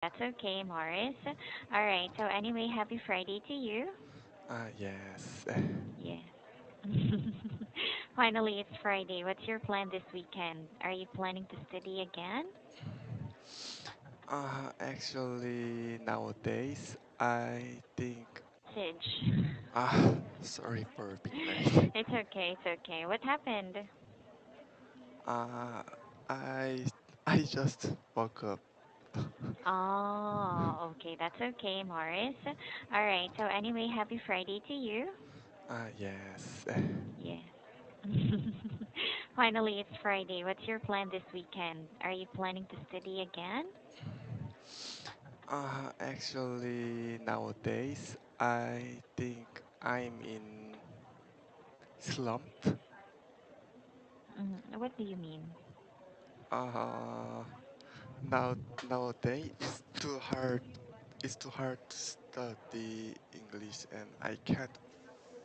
That's okay, Morris. All right. So anyway, happy Friday to you. Yes. Yes. Finally, it's Friday. What's your plan this weekend? Are you planning to study again? Actually, nowadays, I think. Sidge. Sorry for being late. It's okay. It's okay. What happened? Uh, I I just woke up. Oh, okay. That's okay, Morris. All right. So anyway, happy Friday to you. Yes. Yes. Finally, it's Friday. What's your plan this weekend? Are you planning to study again? Actually, nowadays, I think I'm in slump. What do you mean? Uh, now Nowadays, It's too hard to study English, and I can't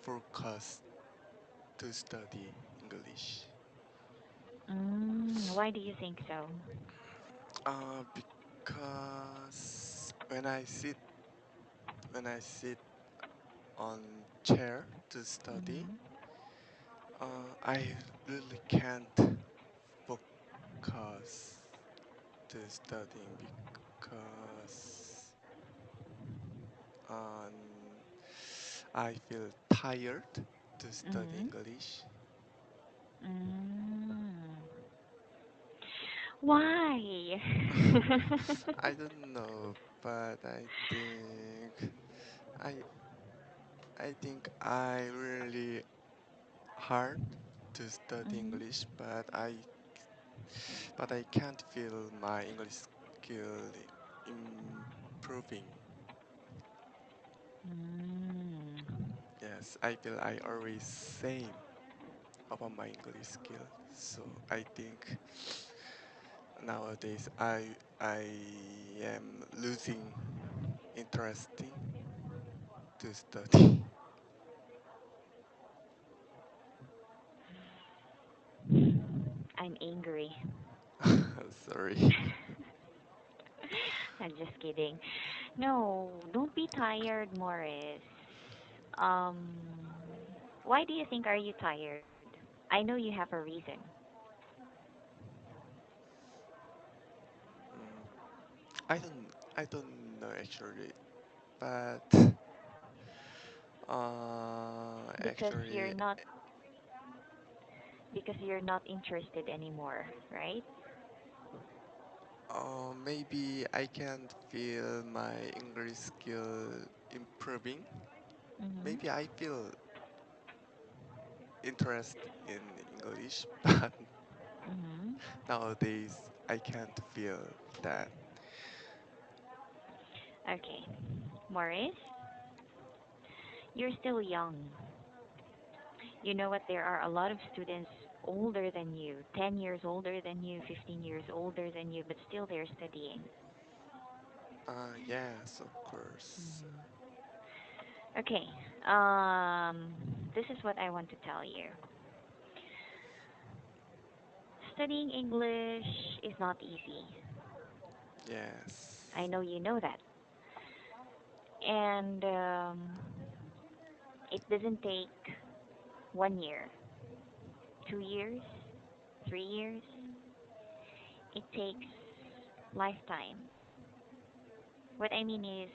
focus to study English. Why do you think so? Because when I sit on chair to study, Mm-hmm. I really can't focus to studying because um, I feel tired to study Mm-hmm. English. Mm. Why? I don't know, but I I think I really hard to study Mm-hmm. English, but I can't feel my English skill improving. Mm. Yes, I feel I always same about my English skill. So I think nowadays I am losing interesting to study. I'm angry. Sorry. I'm just kidding. No, don't be tired, Morris. Um, why do you think are you tired? I know you have a reason. Mm, I don't know actually, but Because you're actually not because you're not interested anymore, right? maybe I can feel my English skill improving. Mhm. Maybe I feel interest in English, but Mhm. nowadays I can't feel that. Okay. Morris, you're still young. You know what? There are a lot of students older than you, 10 years older than you, 15 years older than you, but still they're studying. Yes, of course. Mhm. Okay. Um, this is what I want to tell you. Studying English is not easy. Yes. I know you know that. And it doesn't take 1 year, 2 years, 3 years. It takes lifetime. What I mean is,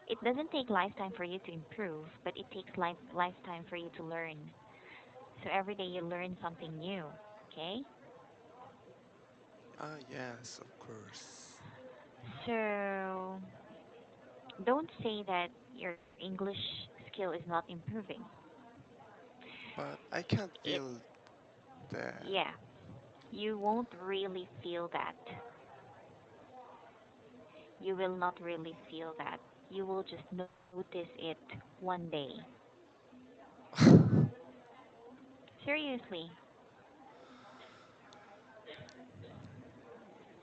it doesn't take lifetime for you to improve, but it takes lifetime for you to learn. So every day you learn something new. Okay? Yes, of course. So don't say that your English skill is not improving. But I can't It, feel that. yeah, you won't really feel that. You will not really feel that. You will just notice it one day. Seriously.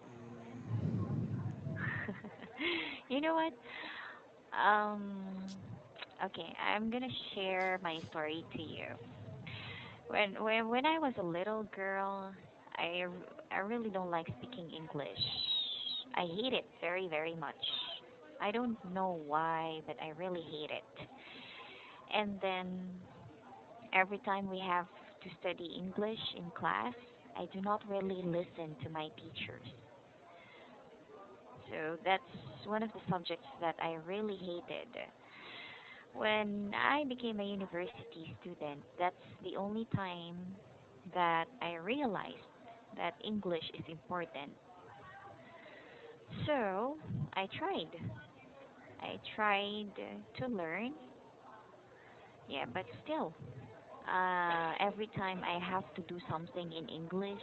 Mm, You know what? Um, okay, I'm gonna share my story to you. When I was a little girl, I really don't like speaking English. I hate it very, very much. I don't know why, but I really hate it. And then every time we have to study English in class, I do not really listen to my teachers. So that's one of the subjects that I really hated. When I became a university student, that's the only time that I realized that English is important. So I tried. I tried to learn, yeah, but still, every time I have to do something in English,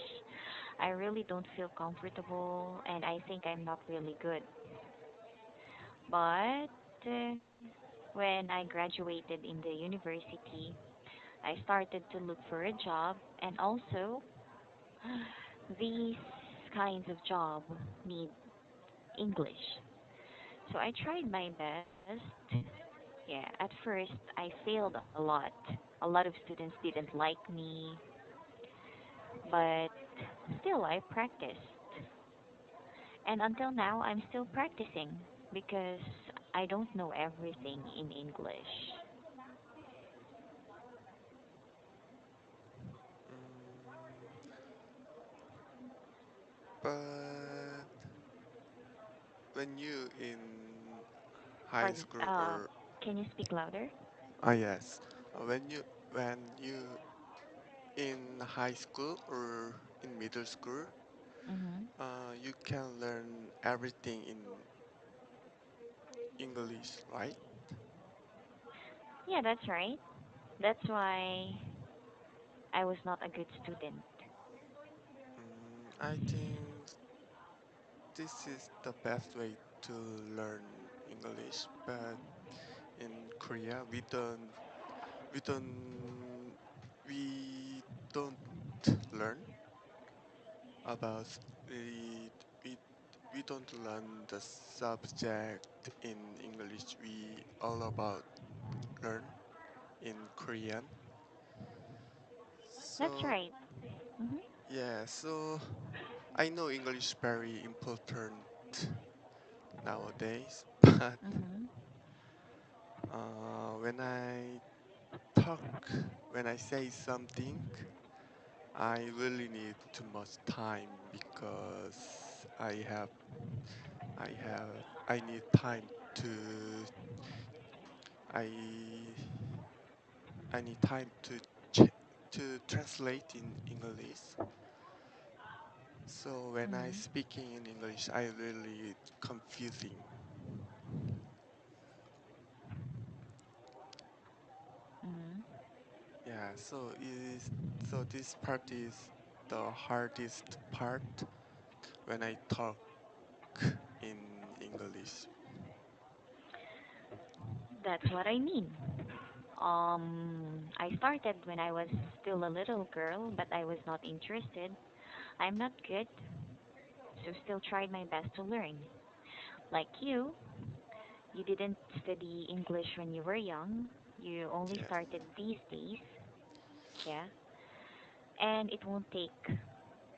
I really don't feel comfortable and I think I'm not really good. But when I graduated in the university, I started to look for a job, and also these kinds of job need English. So I tried my best. Yeah, at first I failed a lot. A lot of students didn't like me, but still I practiced. And until now I'm still practicing because I don't know everything in English. Mm, but when you in high Pardon, school or can you speak louder? yes, when you in high school or in middle school, Mm-hmm. you can learn everything in English, right? Yeah, that's right. That's why I was not a good student. I think this is the best way to learn English, but in Korea we don't we don't learn about we we we don't learn the subject in English. We all about learn in Korean. That's So right. Mm-hmm. yeah, so I know English very important nowadays, but Mm-hmm. when I talk, when I say something, I really need too much time because I need time to I I need time to translate in English. So when I Mm-hmm. speaking in English, I really confusing. Mm-hmm. Yeah, so this part is the hardest part when I talk in English. That's what I mean. I started when I was still a little girl, but I was not interested. I'm not good, so still tried my best to learn. Like you didn't study English when you were young. You only Yes. started these days, yeah. And it won't take,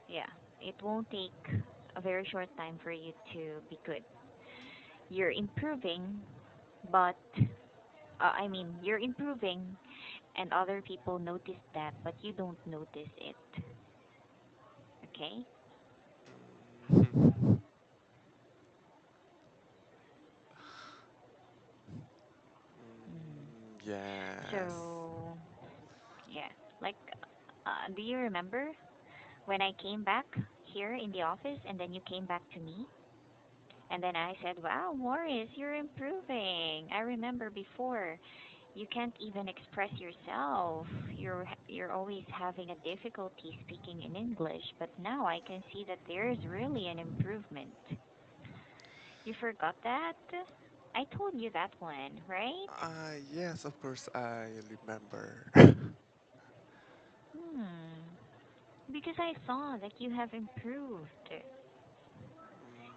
yeah, it won't take a very short time for you to be good. You're improving, but you're improving, and other people notice that, but you don't notice it. Okay? Mm, Mm. yes. So, yeah. Like, do you remember when I came back here in the office and then you came back to me? And then I said, wow, Morris, you're improving. I remember before you can't even express yourself. You're always having a difficulty speaking in English, but now I can see that there is really an improvement. You forgot that? I told you that one, right? Yes, of course I remember. Hmm. Because I saw that you have improved.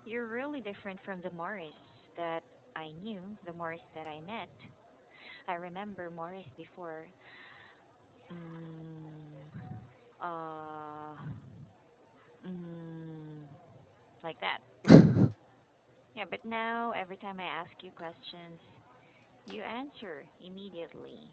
You're Mm, really different from the Morris that I knew, the Morris that I met. I remember Morris before. Mm, uh, mm, like that. Yeah, but now every time I ask you questions, you answer immediately.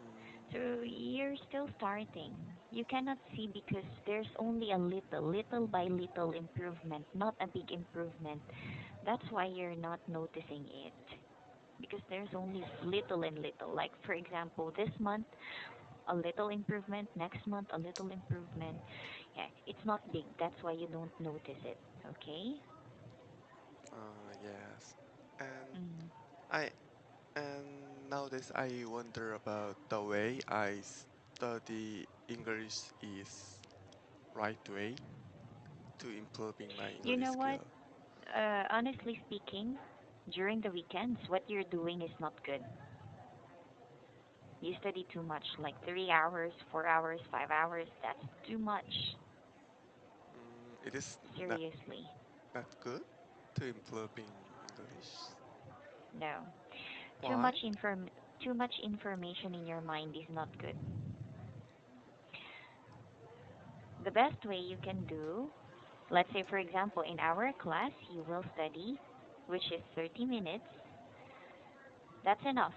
Mm, So you're still starting. You cannot see because there's only a little by little improvement, not a big improvement. That's why you're not noticing it. Because there's only little and little. Like, for example, this month, a little improvement, next month, a little improvement. Yeah, it's not big. That's why you don't notice it. Okay? yes. And Mm. I nowadays I wonder about the way I study English is right way to improving my You English know what? skill. Honestly speaking, during the weekends, what you're doing is not good. You study too much, like 3 hours, 4 hours, 5 hours. That's too much. It is Seriously. not good to improving English. No. Too Why? much too much information in your mind is not good. The best way you can do, let's say for example, in our class, you will study, which is 30 minutes. That's enough.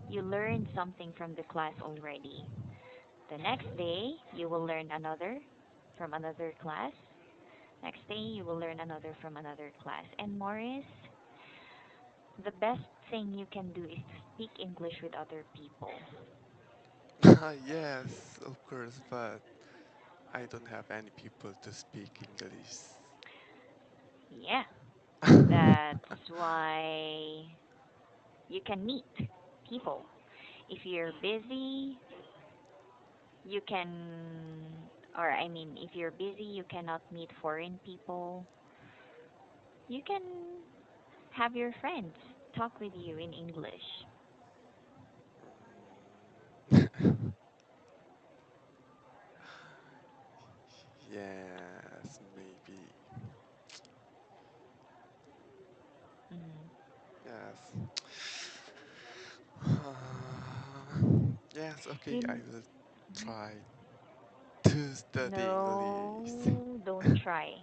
You learned something from the class already. The next day, you will learn another from another class. Next day, you will learn another from another class. And Morris, the best thing you can do is to speak English with other people. Yes, of course, but I don't have any people to speak English. Yeah, that's why you can meet people. If you're busy, you can, or I mean, if you're busy, you cannot meet foreign people. You can have your friends talk with you in English. Mm. Yes, maybe. Mm. Yes. Yes, okay, I You will try to study English. no, don't try.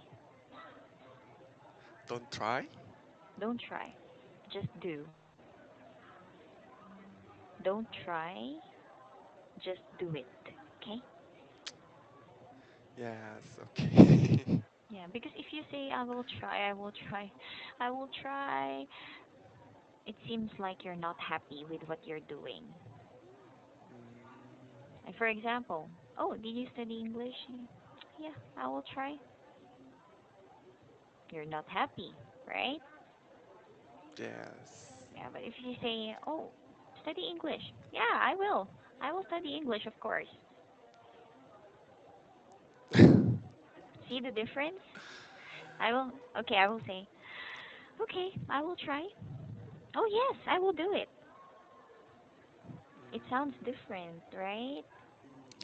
Don't try? Don't try. Just do. Don't try. Just do it. Okay? Yes, okay. Yeah, because if you say I will try, I will try, I will try, it seems like you're not happy with what you're doing. Mm, Like for example, oh, did you study English? Yeah, I will try. You're not happy, right? yes. Yeah, but if you say, oh, study English. Yeah, I will. I will study English, of course. See the difference? I will, okay, I will say, okay, I will try. Oh, yes, I will do it. It sounds Mm, different, right?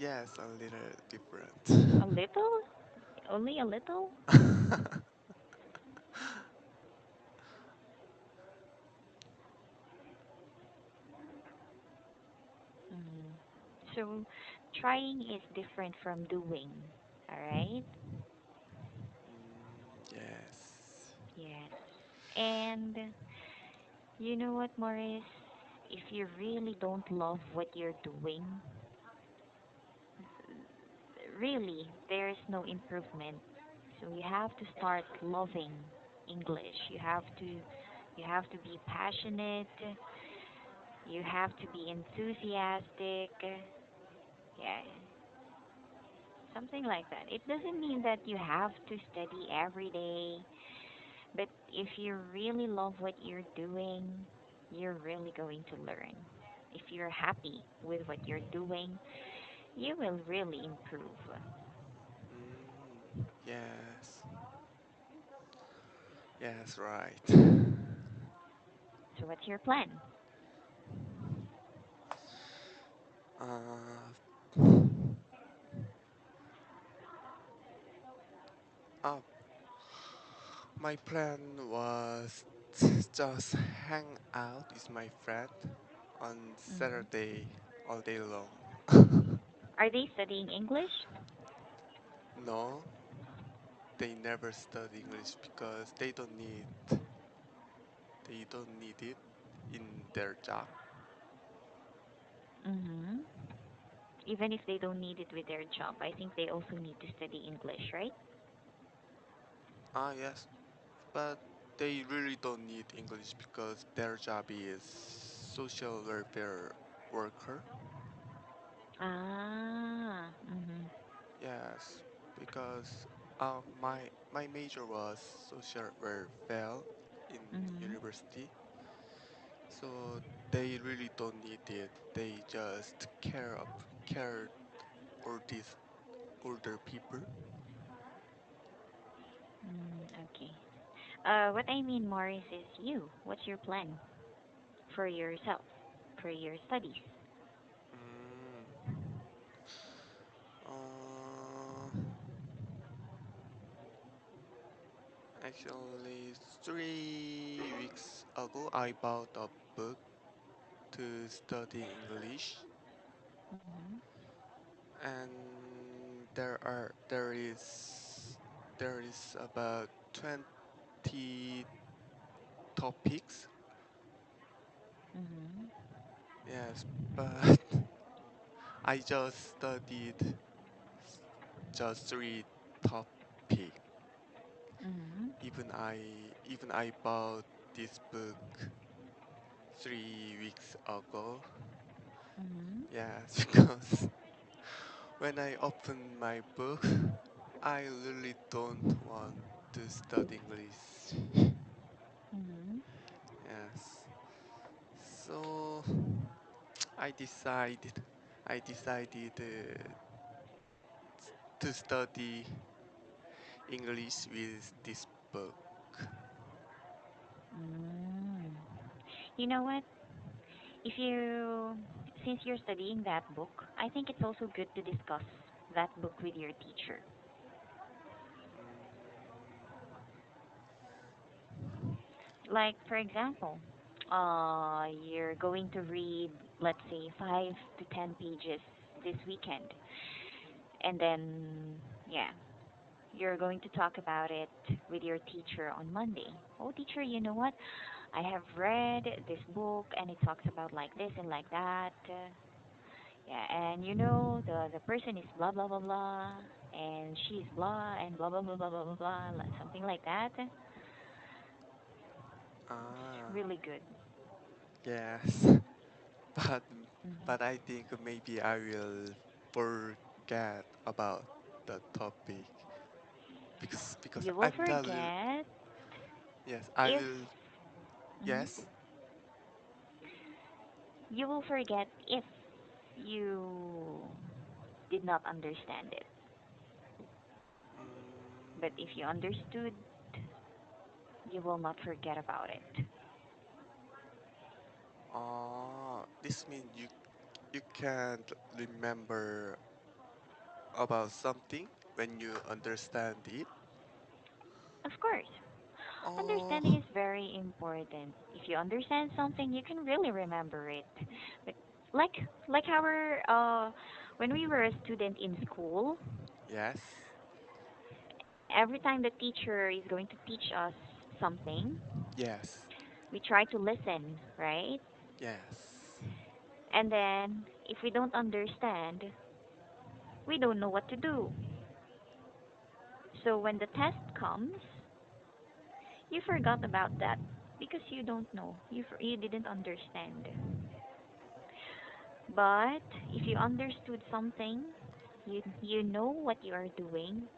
yes, a little different. A little? Only a little? Mm. So, trying is different from doing, alright? Yes. Yes. And you know what, Maurice? If you really don't love what you're doing, really, there is no improvement. So you have to start loving English. You have to be passionate. You have to be enthusiastic. Yeah, something like that. It doesn't mean that you have to study every day, but if you really love what you're doing, you're really going to learn. If you're happy with what you're doing, you will really improve. Yes. Yes, right. So, what's your plan? Uh, uh, my plan was just hang out with my friend on Mm. Saturday all day long. Are they studying English? No, they never study English because they don't need it in their job. Mm-hmm. Even if they don't need it with their job, I think they also need to study English, right? Ah, yes, but they really don't need English because their job is social welfare worker. Ah. Mm-hmm. Yes, because my major was social welfare in Mm-hmm. university, so they really don't need it. They just care for these older people. Okay. What I mean, Morris, is you. What's your plan for yourself, for your studies? Mm, uh, Actually, 3 weeks ago, I bought a book to study English, Mm-hmm. and there is about 20 topics. Mm-hmm. Yes, but I just studied just three topic. Mm-hmm. Even I bought this book 3 weeks ago. Mm-hmm. Yes, because when I open my book, I really don't want to study English. Mm-hmm. Yes. So I decided I decided to study English with this book. Mm. You know what? If you, since you're studying that book, I think it's also good to discuss that book with your teacher. Mm, Like, for example, you're going to read, let's say, 5 to 10 pages this weekend, and then, yeah, you're going to talk about it with your teacher on Monday. Oh, teacher, you know what? I have read this book, and it talks about like this and like that. Yeah, and you know the person is blah blah blah blah, and she's blah and blah blah blah blah blah blah blah, something like that. ah, Really good. yes. But but Hmm. I think maybe I will forget about the topic because You will I'm not really, forget yes, I if will, mhm. yes. You will forget if you did not understand it. But if you Mm, understood, you will not forget about it. this means you can't remember about something when you understand it. Of course, Oh, understanding is very important. If you understand something, you can really remember it. But like like our when we were a student in school, yes, every time the teacher is going to teach us something, yes, we try to listen, right? yes. And then if we don't understand, we don't know what to do. So when the test comes, you forgot about that because you don't know. You didn't understand. But if you understood something, you know what you are doing,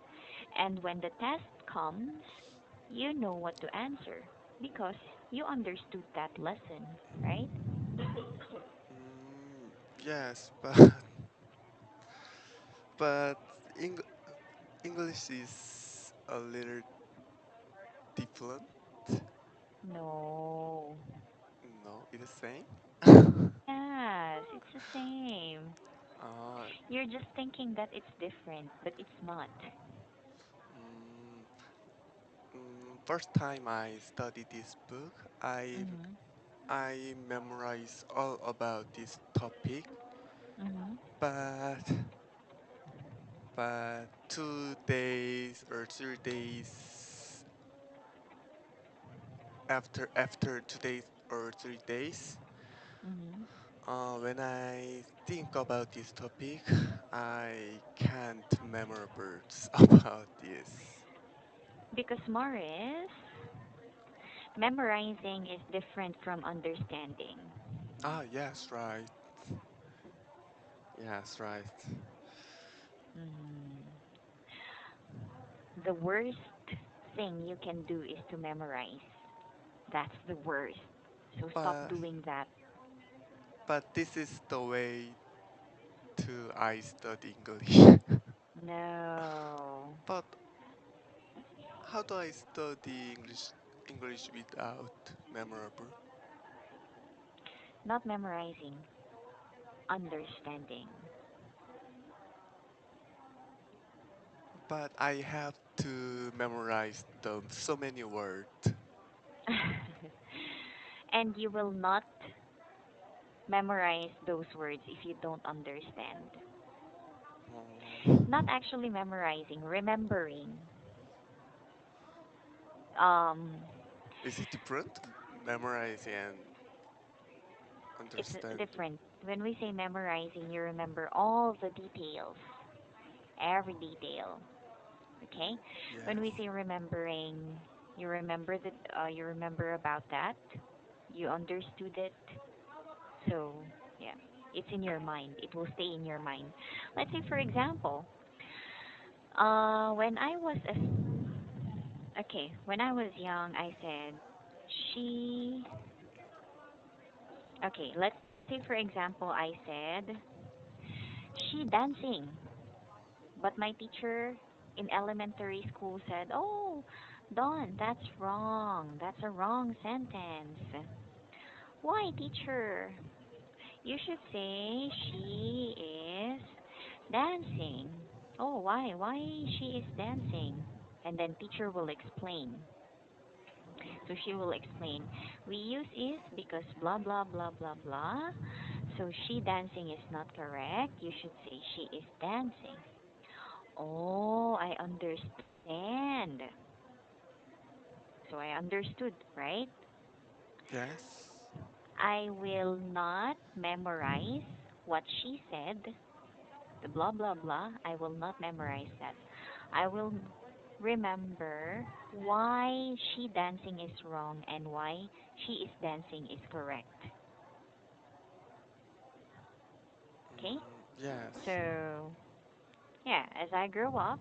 and when the test comes, you know what to answer because you understood that lesson, right? Mm, yes, but Eng- English is a little different. No. No, it's the same. Yes, it's the same. uh, You're just thinking that it's different, but it's not. mm, First time I studied this book, Mhm. I memorized all about this topic, Mhm. but but 2 days or 3 days after 2 days or 3 days, Hmm. when I think about this topic, I can't remember words about this. Because Morris, memorizing is different from understanding. Ah, yes, right. Yes, right. Mm. The worst thing you can do is to memorize. That's the worst. So stop But doing that. this is the way to I study English. No. But how do I study English without memorable? Not memorizing, understanding. But I have to memorize the so many words. And you will not memorize those words if you don't understand. Not Oh, actually memorizing, remembering. Um, is it different? Memorize and it's understanding. different. When we say memorizing, you remember all the details, every detail. Okay? When we Yes. say remembering, you remember about that, you understood it. So, yeah, it's in your mind. It will stay in your mind. Let's say, for example, when I was when I was young, I said she. Okay, let's say, for example, I said she dancing, but my teacher in elementary school said, "Oh, Don, that's wrong. That's a wrong sentence." Why, teacher? You should say she is dancing. Oh, why? Why she is dancing? And then teacher will explain. So she will explain. We use is because blah blah blah blah blah. So she dancing is not correct. You should say she is dancing. Oh, I understand. So I understood, right? Yes. I will not memorize what she said, the blah blah blah. I will not memorize that. I will remember why she dancing is wrong and why she is dancing is correct. Okay? Yes. So, yeah, as I grow up,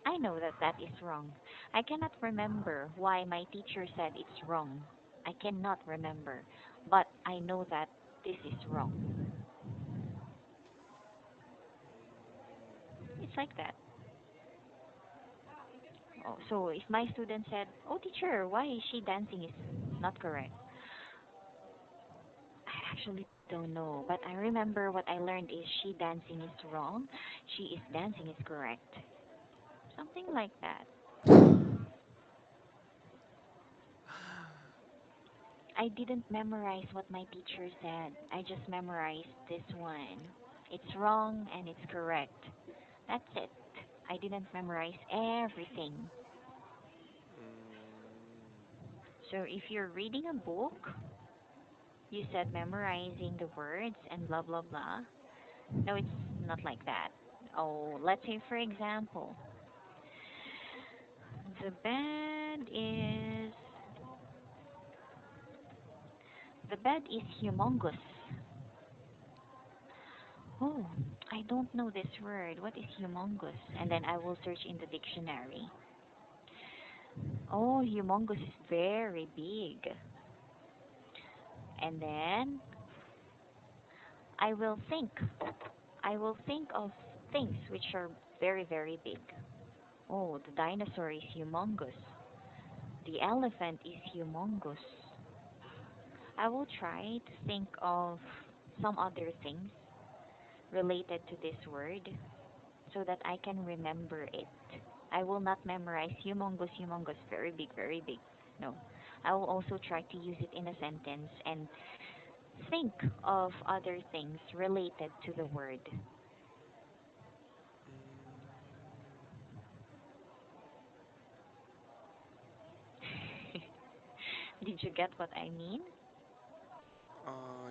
I know that that is wrong. I cannot remember why my teacher said it's wrong. I cannot remember. But I know that this is wrong. It's like that. Oh, so if my student said, "Oh, teacher, why is she dancing is not correct?" I actually don't know, but I remember what I learned is she dancing is wrong, she is dancing is correct. Something like that. I didn't memorize what my teacher said. I just memorized this one. It's wrong and it's correct. That's it. I didn't memorize everything. Mm, So if you're reading a book, you said memorizing the words and blah blah blah. No, it's not like that. Oh, let's say for example, the bed is the bed is humongous. Oh, I don't know this word. What is humongous? And then I will search in the dictionary. Oh, humongous is very big. And then I will think. I will think of things which are very, very big. Oh, the dinosaur is humongous. The elephant is humongous. I will try to think of some other things related to this word so that I can remember it. I will not memorize humongous, humongous, very big, very big. No. I will also try to use it in a sentence and think of other things related to the word. Did you get what I mean?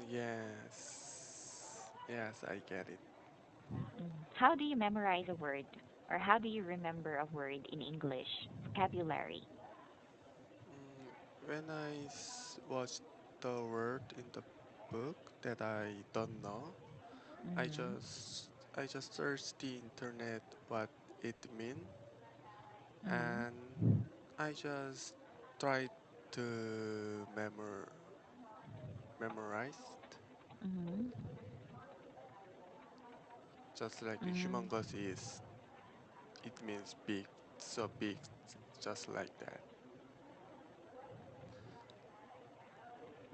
Yes. Yes, I get it. How do you memorize a word? Or how do you remember a word in English? Vocabulary. When I watch the word in the book that I don't know, I Mm-hmm. just I just search the internet what it mean, Mm-hmm. and I just try to memorize. Mm-hmm. Just like Mm-hmm. humongous is, it means big, so big, just like that.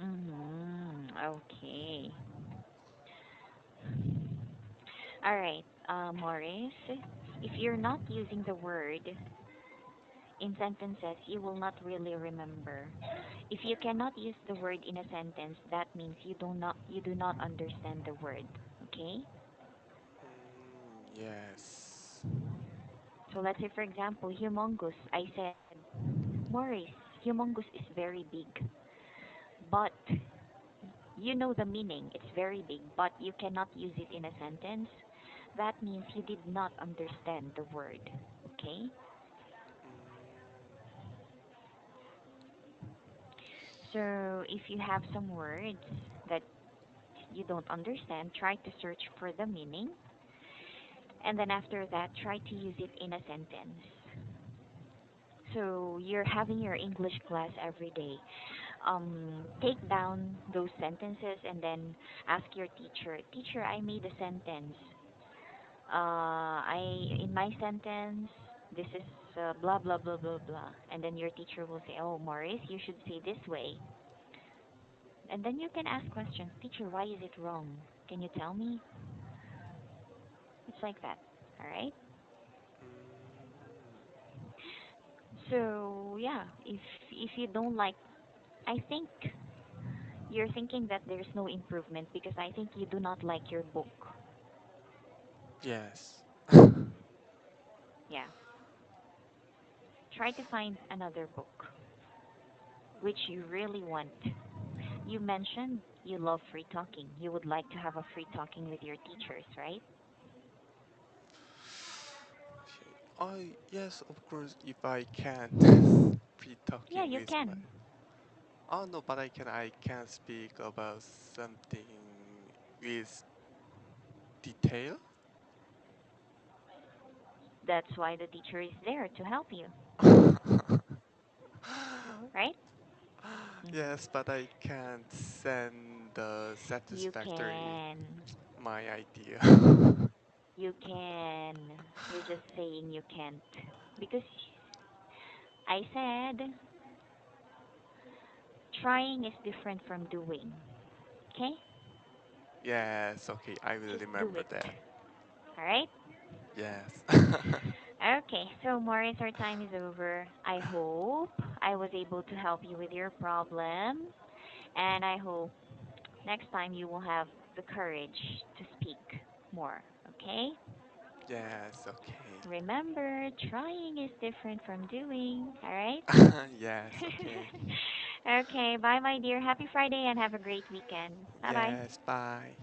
Mm-hmm. Okay. All right, Morris. If you're not using the word in sentences, you will not really remember. If you cannot use the word in a sentence, that means you do not understand the word. Okay? Yes. So let's say for example, humongous. I said, Morris, humongous is very big. But you know the meaning. It's very big, but you cannot use it in a sentence. That means you did not understand the word. Okay? Mm, So if you have some words that you don't understand, try to search for the meaning. And then after that, try to use it in a sentence. So you're having your English class every day. Take down those sentences and then ask your teacher, Teacher, I made a sentence. In my sentence, this is blah blah blah blah blah, and then your teacher will say, "Oh, Maurice, you should say this way." And then you can ask questions. Teacher, why is it wrong? Can you tell me? It's like that. All right. mm, So yeah, if you don't like, I think you're thinking that there's no improvement because I think you do not like your book. yes. Yeah. Try to find another book which you really want. You mentioned you love free talking. You would like to have a free talking with your teachers, right? Oh, yes, of course, if I can be Yeah, talking you with my. can. Oh no, but I can speak about something with detail. That's why the teacher is there to help you, right? Yes, Hmm. but I can't send the You satisfactory can. my idea. You can. You're just saying you can't. Because I said trying is different from doing. Okay? Yes, okay, I will Just do remember it. that. Alright? Yes. Okay, so Maurice, our time is over. I hope I was able to help you with your problem. And I hope next time you will have the courage to speak more. Okay? Yes, okay. Remember, trying is different from doing. Alright? Yes, okay. Okay, bye, my dear. Happy Friday and have a great weekend. Bye bye. Yes, bye.